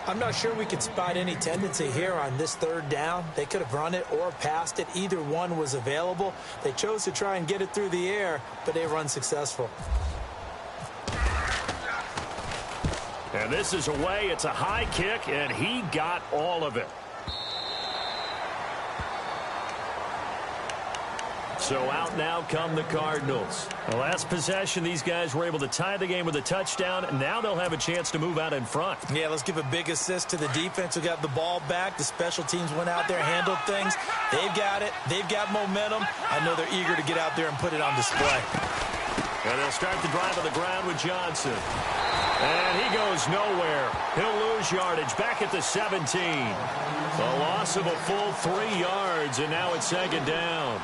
I'm not sure we could spot any tendency here on this third down. They could have run it or passed it. Either one was available. They chose to try and get it through the air, but they were unsuccessful. And this is away. It's a high kick, and he got all of it. So out now come the Cardinals. The last possession, these guys were able to tie the game with a touchdown. Now they'll have a chance to move out in front. Yeah, let's give a big assist to the defense who got the ball back. The special teams went out there, handled things. They've got it. They've got momentum. I know they're eager to get out there and put it on display. And they'll start the drive on the ground with Johnson. And he goes nowhere. He'll lose yardage back at the 17. A loss of a full 3 yards, and now it's second down.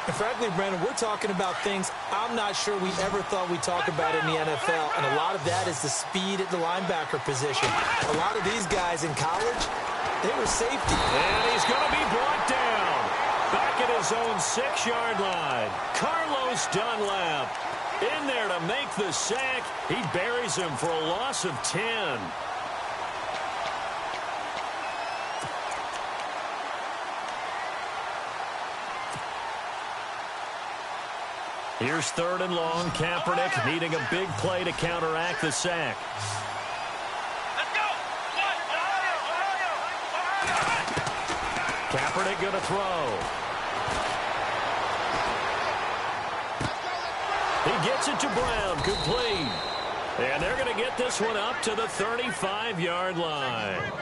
And frankly, Brandon, we're talking about things I'm not sure we ever thought we'd talk about in the NFL, and a lot of that is the speed at the linebacker position. A lot of these guys in college, they were safety. And he's going to be brought down. Back at his own 6-yard line. Carlos Dunlap in there to make the sack. He buries him for a loss of 10. Here's third and long. Kaepernick needing a big play to counteract the sack. Let's go. Kaepernick going to throw. He gets it to Brown. Complete. And they're going to get this one up to the 35-yard line.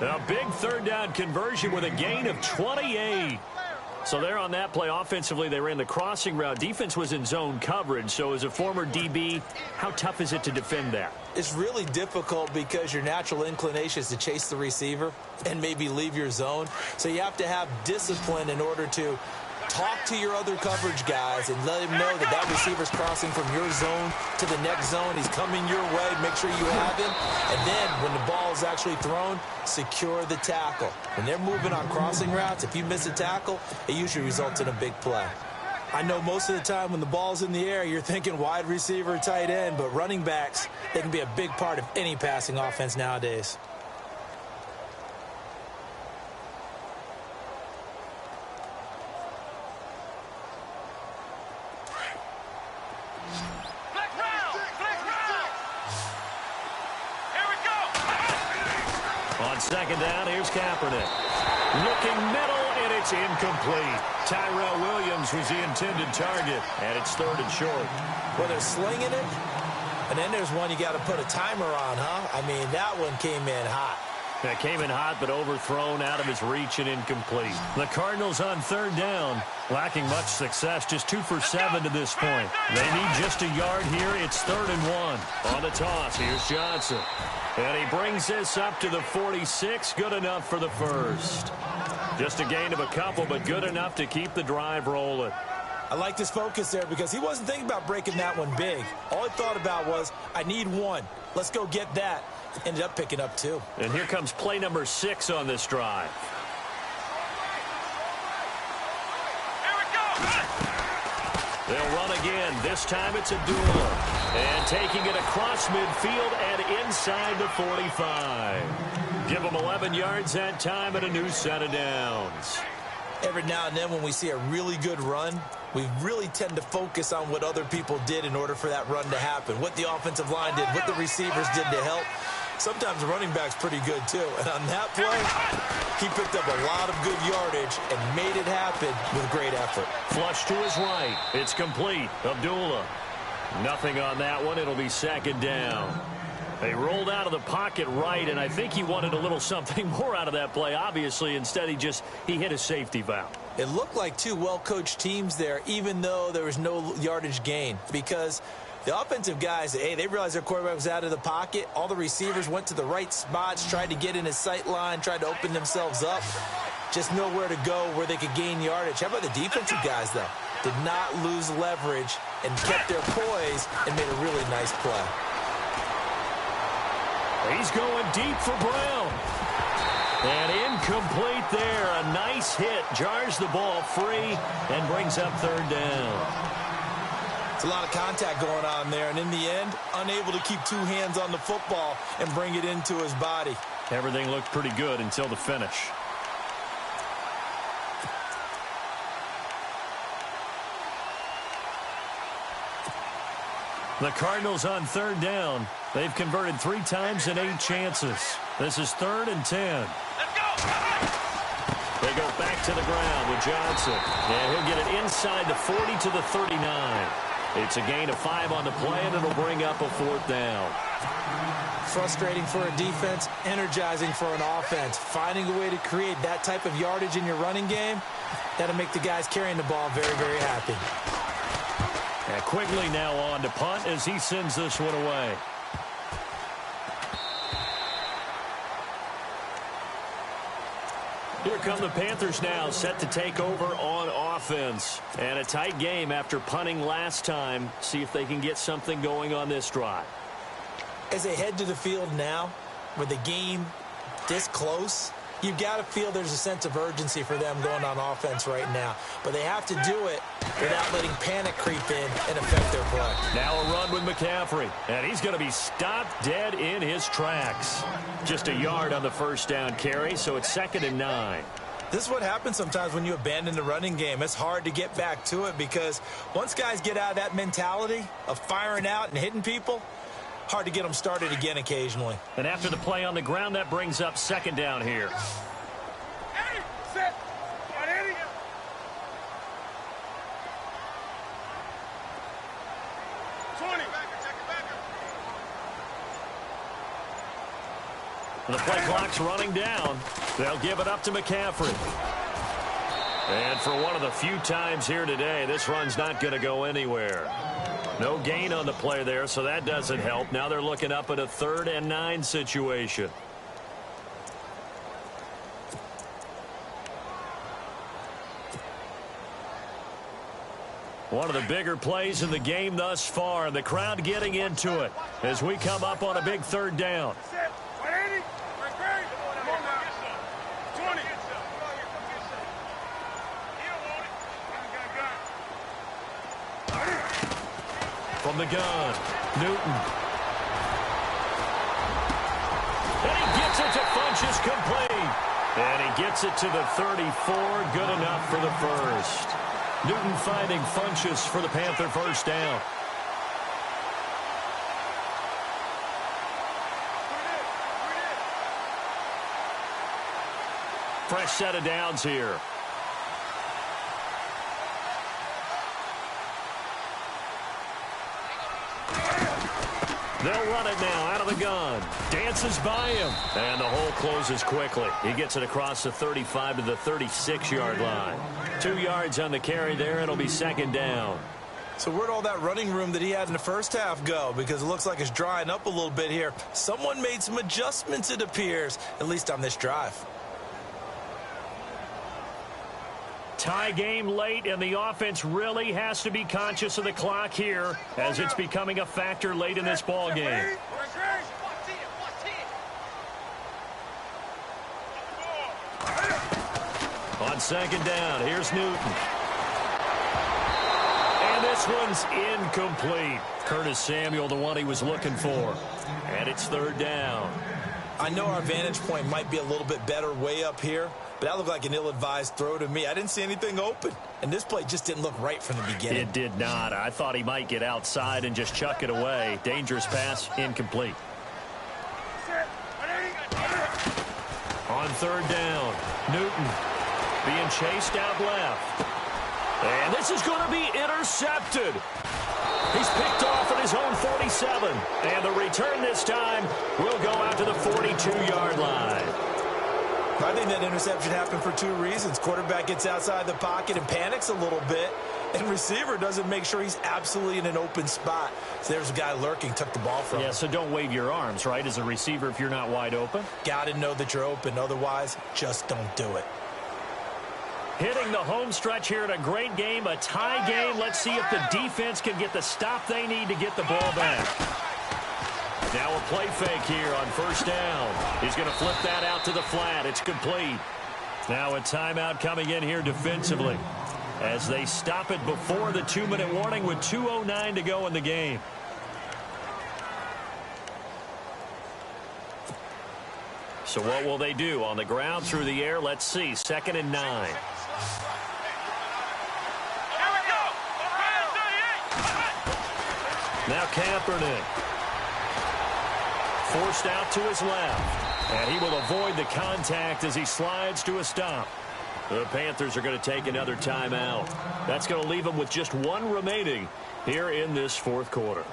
A big third down conversion with a gain of 28. So there on that play, offensively, they ran the crossing route. Defense was in zone coverage. So as a former DB, how tough is it to defend that? It's really difficult because your natural inclination is to chase the receiver and maybe leave your zone. So you have to have discipline in order to talk to your other coverage guys and let him know that that receiver's crossing from your zone to the next zone. He's coming your way. Make sure you have him. And then when the ball is actually thrown, secure the tackle. When they're moving on crossing routes, if you miss a tackle, it usually results in a big play. I know most of the time when the ball's in the air, you're thinking wide receiver, tight end, but running backs, they can be a big part of any passing offense nowadays. On second down, here's Kaepernick. Looking middle, and it's incomplete. Tyrell Williams was the intended target, and it's third and short. Well, they're slinging it, and then there's one you got to put a timer on, huh? I mean, that one came in hot. That came in hot, but overthrown out of his reach and incomplete. The Cardinals on third down, lacking much success, just 2 for 7 to this point. They need just a yard here. It's third and 1. On the toss, here's Johnson. And he brings this up to the 46. Good enough for the first. Just a gain of a couple, but good enough to keep the drive rolling. I like this focus there because he wasn't thinking about breaking that one big. All he thought about was, I need one. Let's go get that. Ended up picking up 2. And here comes play number 6 on this drive. Here we go. They'll run again. This time it's Abdullah. And taking it across midfield and inside the 45. Give them 11 yards that time and a new set of downs. Every now and then when we see a really good run, we really tend to focus on what other people did in order for that run to happen. What the offensive line did, what the receivers did to help. Sometimes the running back's pretty good, too. And on that play, he picked up a lot of good yardage and made it happen with great effort. Flush to his right. It's complete. Abdullah. Nothing on that one. It'll be second down. They rolled out of the pocket right, and I think he wanted a little something more out of that play, obviously. Instead, he hit a safety valve. It looked like 2 well-coached teams there, even though there was no yardage gain, because the offensive guys, hey, they realized their quarterback was out of the pocket. All the receivers went to the right spots, tried to get in his sight line, tried to open themselves up. Just nowhere to go where they could gain yardage. How about the defensive guys, though? Did not lose leverage and kept their poise and made a really nice play. He's going deep for Brown. And incomplete there. A nice hit. Jars the ball free and brings up third down. It's a lot of contact going on there, and in the end, unable to keep two hands on the football and bring it into his body. Everything looked pretty good until the finish. The Cardinals on third down. They've converted 3 times in 8 chances. This is 3rd and 10. Let's go! They go back to the ground with Johnson. And he'll get it inside the 40 to the 39. It's a gain of 5 on the play, and it'll bring up a 4th down. Frustrating for a defense, energizing for an offense. Finding a way to create that type of yardage in your running game, that'll make the guys carrying the ball very, very happy. And Quigley now on to punt as he sends this one away. Here come the Panthers now, set to take over on offense. And a tight game after punting last time. See if they can get something going on this drive. As they head to the field now, with the game this close, you've got to feel there's a sense of urgency for them going on offense right now. But they have to do it without letting panic creep in and affect their play. Now a run with McCaffrey. And he's going to be stopped dead in his tracks. Just a yard on the first down carry, so it's 2nd and 9. This is what happens sometimes when you abandon the running game. It's hard to get back to it because once guys get out of that mentality of firing out and hitting people, hard to get them started again occasionally. And after the play on the ground, that brings up 2nd down here. Hey, set. Got Eddie. The play clock's running down. They'll give it up to McCaffrey. And for one of the few times here today, this run's not going to go anywhere. No gain on the play there, so that doesn't help. Now they're looking up at a 3rd and 9 situation. One of the bigger plays in the game thus far, and the crowd getting into it as we come up on a big 3rd down. From the gun, Newton. And he gets it to Funchess complete. And he gets it to the 34. Good enough for the first. Newton finding Funchess for the Panther first down. Fresh set of downs here. They'll run it now out of the gun. Dances by him. And the hole closes quickly. He gets it across the 35 to the 36-yard line. 2 yards on the carry there. It'll be 2nd down. So where'd all that running room that he had in the first half go? Because it looks like it's drying up a little bit here. Someone made some adjustments, it appears, at least on this drive. Tie game late, and the offense really has to be conscious of the clock here as it's becoming a factor late in this ball game. On 2nd down, here's Newton. And this one's incomplete. Curtis Samuel, the one he was looking for. And it's 3rd down. I know our vantage point might be a little bit better way up here, but that looked like an ill-advised throw to me. I didn't see anything open, and this play just didn't look right from the beginning. It did not. I thought he might get outside and just chuck it away. Dangerous pass, incomplete. On 3rd down, Newton being chased out left. And this is going to be intercepted. He's picked off at his own 47. And the return this time will go out to the 42-yard line. I think that interception happened for 2 reasons. Quarterback gets outside the pocket and panics a little bit, and receiver doesn't make sure he's absolutely in an open spot. So there's a guy lurking, took the ball from him. Yeah, so don't wave your arms, right, as a receiver if you're not wide open. Got to know that you're open. Otherwise, just don't do it. Hitting the home stretch here in a great game, a tie game. Let's see if the defense can get the stop they need to get the ball back. Now a play fake here on 1st down. He's going to flip that out to the flat. It's complete. Now a timeout coming in here defensively. as they stop it before the 2-minute warning with 2:09 to go in the game. So what will they do? On the ground, through the air, let's see. 2nd and 9. Now Kaepernick. Forced out to his left. And he will avoid the contact as he slides to a stop. The Panthers are going to take another timeout. That's going to leave them with just one remaining here in this fourth quarter.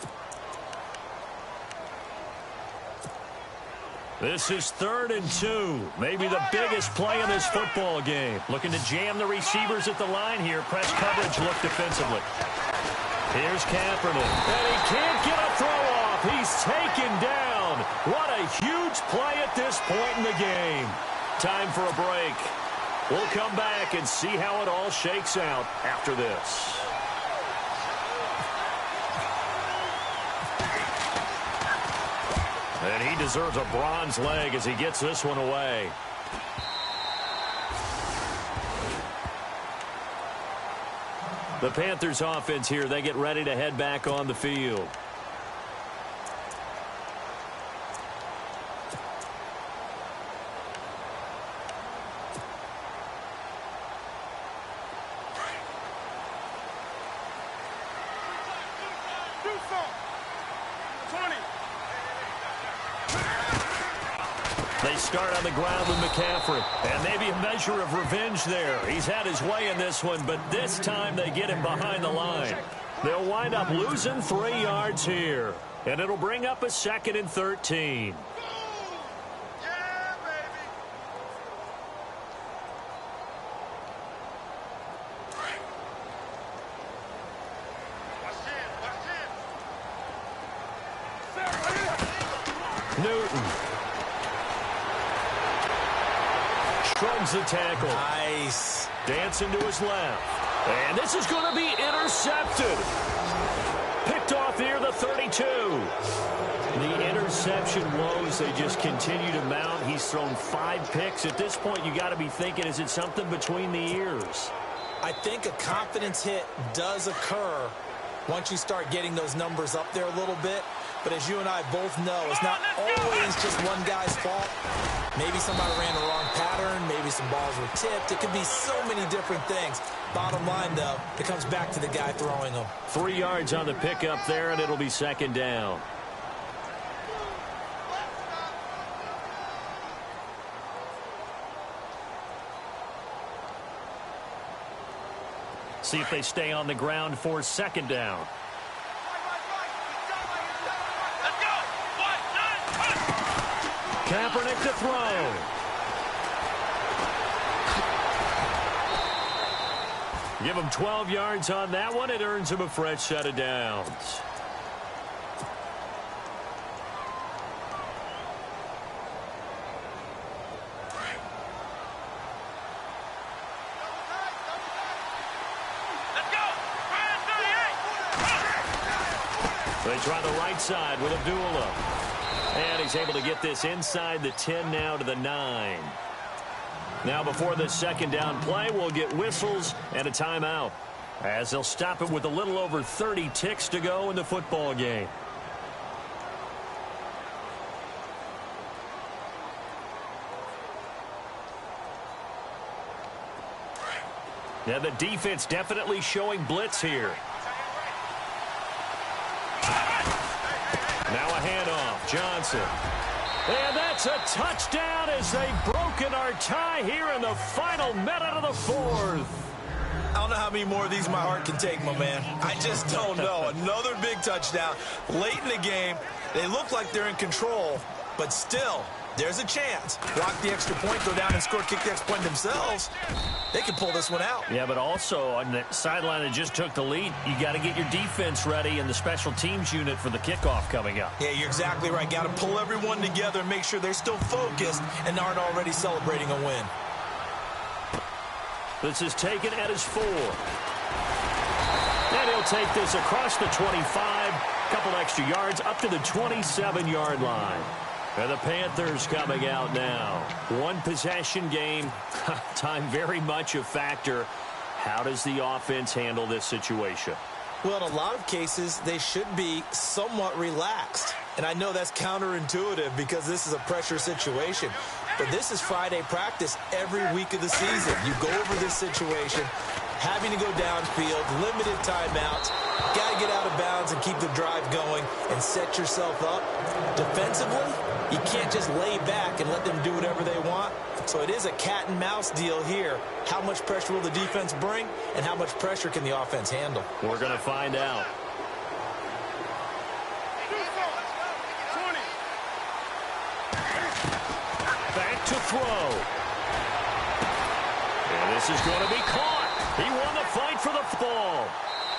This is 3rd and 2. Maybe the biggest play in this football game. Looking to jam the receivers at the line here. Press coverage look defensively. Here's Kaepernick. And he can't get a throw off. He's taken down. What a huge play at this point in the game. Time for a break. We'll come back and see how it all shakes out after this. And he deserves a bronze leg as he gets this one away. The Panthers offense here, they get ready to head back on the field. They start on the ground with McCaffrey. And maybe a measure of revenge there. He's had his way in this one, but this time they get him behind the line. They'll wind up losing 3 yards here. And it'll bring up a 2nd and 13. Newton. Shrugs the tackle. Nice. Dancing to his left. And this is going to be intercepted. Picked off near the 32. The interception woes, they just continue to mount. He's thrown 5 picks. At this point, you got to be thinking, is it something between the ears? I think a confidence hit does occur once you start getting those numbers up there a little bit. But as you and I both know, it's not always just one guy's fault. Maybe somebody ran the wrong pattern. Maybe some balls were tipped. It could be so many different things. Bottom line, though, it comes back to the guy throwing them. 3 yards on the pickup there, and it'll be 2nd down. See if they stay on the ground for 2nd down. Kaepernick to throw. Give him 12 yards on that one. It earns him a fresh set of downs. They try the right side with Abdullah. And he's able to get this inside the 10 now to the 9. Now before the 2nd down play, we'll get whistles and a timeout, as they'll stop it with a little over 30 ticks to go in the football game. Now the defense definitely showing blitz here. Now a handoff. Johnson. And that's a touchdown as they've broken our tie here in the final minute of the 4th. I don't know how many more of these my heart can take, my man. I just don't know. Another big touchdown. Late in the game, they look like they're in control, but still, there's a chance. Block the extra point, go down and score, kick the extra point themselves. They can pull this one out. Yeah, but also on the sideline that just took the lead, you got to get your defense ready and the special teams unit for the kickoff coming up. Yeah, you're exactly right. Got to pull everyone together and make sure they're still focused and aren't already celebrating a win. This is taken at his 4. And he'll take this across the 25, couple extra yards up to the 27-yard line. And the Panthers coming out now. One possession game. Time very much a factor. How does the offense handle this situation? Well, in a lot of cases, they should be somewhat relaxed. And I know that's counterintuitive because this is a pressure situation. But this is Friday practice every week of the season. You go over this situation, having to go downfield, limited timeouts, got to get out of bounds and keep the drive going and set yourself up. Defensively, you can't just lay back and let them do whatever they want. So it is a cat and mouse deal here. How much pressure will the defense bring, and how much pressure can the offense handle? We're going to find out. Back to throw. And this is going to be caught. He won the fight for the football.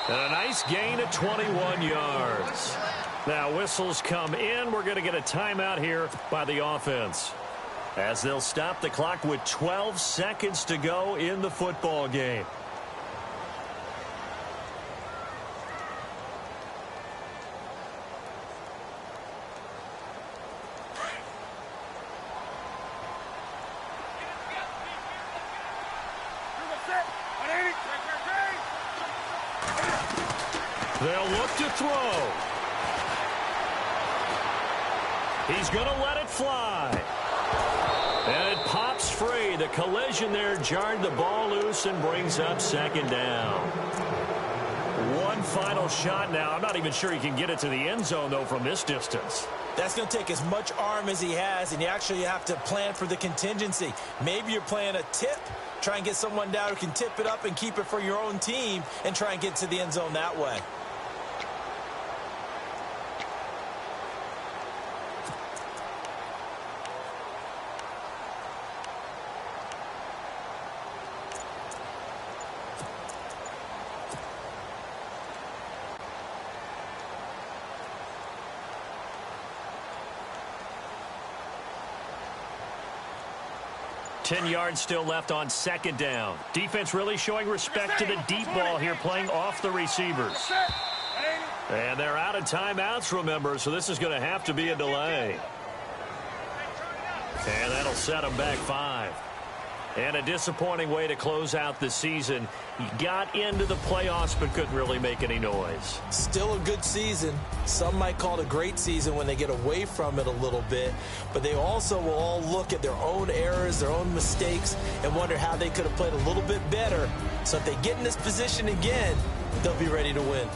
And a nice gain of 21 yards. Now whistles come in. We're going to get a timeout here by the offense, as they'll stop the clock with 12 seconds to go in the football game. They'll look to throw. He's going to let it fly. And it pops free. The collision there jarred the ball loose and brings up second down. One final shot now. I'm not even sure he can get it to the end zone, though, from this distance. That's going to take as much arm as he has, and you actually have to plan for the contingency. Maybe you're playing a tip. Try and get someone down who can tip it up and keep it for your own team and try and get to the end zone that way. Ten yards still left on second down. Defense really showing respect to the deep ball here, playing off the receivers. And they're out of timeouts, remember, so this is going to have to be a delay. And that'll set them back 5. And a disappointing way to close out the season. He got into the playoffs but couldn't really make any noise. Still a good season. Some might call it a great season when they get away from it a little bit. But they also will all look at their own errors, their own mistakes, and wonder how they could have played a little bit better. So if they get in this position again, they'll be ready to win.